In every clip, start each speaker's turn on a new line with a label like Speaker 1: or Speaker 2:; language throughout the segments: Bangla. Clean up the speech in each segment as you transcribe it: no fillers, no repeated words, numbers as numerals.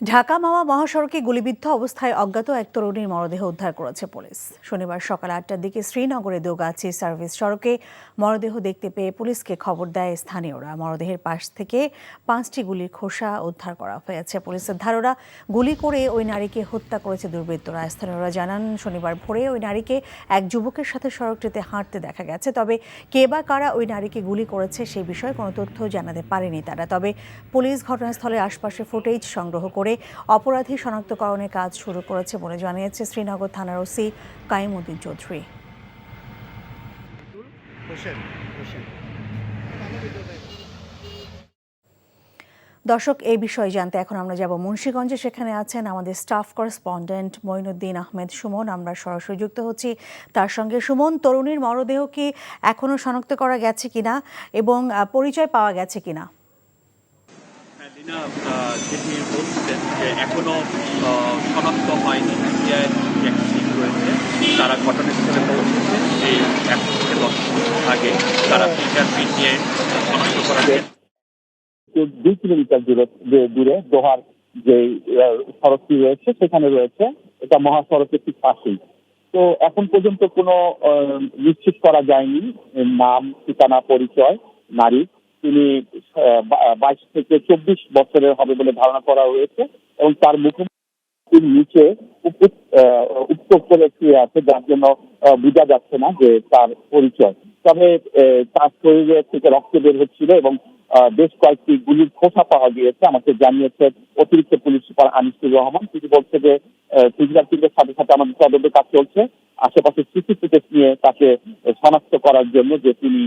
Speaker 1: ঢাকা মাওয়া মহাসড়কে গুলিবিদ্ধ অবস্থায় অজ্ঞাত এক তরুণীর মরদেহ উদ্ধার করেছে পুলিশ। শনিবার সকাল ৮টার দিকে শ্রীনগরে দোগাছি সার্ভিস সড়কে মরদেহ দেখতে পেয়ে পুলিশকে খবর দেয় স্থানীয়রা। মরদেহের পাশ থেকে ৫টি গুলির খোসা উদ্ধার করা হয়েছে। পুলিশের ধারণা, গুলি করে ওই নারীকে হত্যা করেছে দুর্বৃত্তরা। স্থানীয়রা জানান, শনিবার ভোরে ওই নারীকে এক যুবকের সাথে সড়কটিতে হাঁটতে দেখা গেছে। তবে কে বা কারা ওই নারীকে গুলি করেছে সেই বিষয়ে কোনো তথ্য জানাতে পারেনি তারা। তবে পুলিশ ঘটনাস্থলের আশপাশে ফুটেজ সংগ্রহ করে অপরাধী শনাক্তকরণের কাজ শুরু করেছে বলে জানিয়েছে শ্রীনগর থানার ওসি কাইম উদ্দিন চৌধুরী। দর্শক, এই বিষয়ে জানতে এখন আমরা যাব মুন্সিগঞ্জে। সেখানে আছেন আমাদের স্টাফ করেসপন্ডেন্ট মঈনুদ্দিন আহমেদ সুমন। আমরা সরাসরি যুক্ত হচ্ছি তার সঙ্গে। সুমন, তরুণীর মরদেহ কি এখনো শনাক্ত করা গেছে কিনা এবং পরিচয় পাওয়া গেছে কিনা?
Speaker 2: যেটি বলছিলেন যে এখনো শনাক্ত হয়নি। রয়েছে, তারা ঘটনাস্থলে পৌঁছেছে এই 1 থেকে 10 মিনিট আগে। তারা ফিঙ্গারপ্রিন্ট নিয়ে শনাক্ত করা যায়
Speaker 3: 2 কিলোমিটার দূরে দোহার যে সড়কটি রয়েছে সেখানে রয়েছে। এটা মহাসড়কের ঠিক পাশেই। তো এখন পর্যন্ত কোনো নিশ্চিত করা যায়নি নাম, ঠিকানা, পরিচয় নারী। তিনি 22 থেকে 24 বছরের হবে বলে ধারণা করা হয়েছে এবং তার মুখোমুখির নিচে উত্তর করে শুয়ে আছে, যার জন্য বোঝা যাচ্ছে না যে তার পরিচয়। তবে তার শরীরে থেকে রক্ত বের হচ্ছিল এবং বেশ কয়েকটি গুলির খোসা পাওয়া গিয়েছে। আমাকে জানিয়েছে অতিরিক্ত পুলিশ সুপার আনিসুর রহমান। তিনি বলছে যে ফিঙ্গারপ্রিন্টের সাথে সাথে আমাদের তদন্তের কাজ চলছে। আশেপাশে সিসি ফুটেজ নিয়ে তাকে শনাক্ত করার জন্য, যে তিনি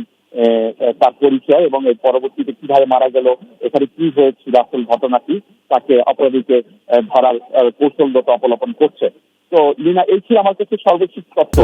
Speaker 3: তার পরিচয় এবং এর পরবর্তীতে কিভাবে মারা গেল, এখানে কি হয়েছিল আসল ঘটনাটি, তাকে অপরাধীকে ধরার কৌশলগত অবলম্বন করছে। তো লিনা, এই ছিল আমার কাছে সর্বশেষ তথ্য।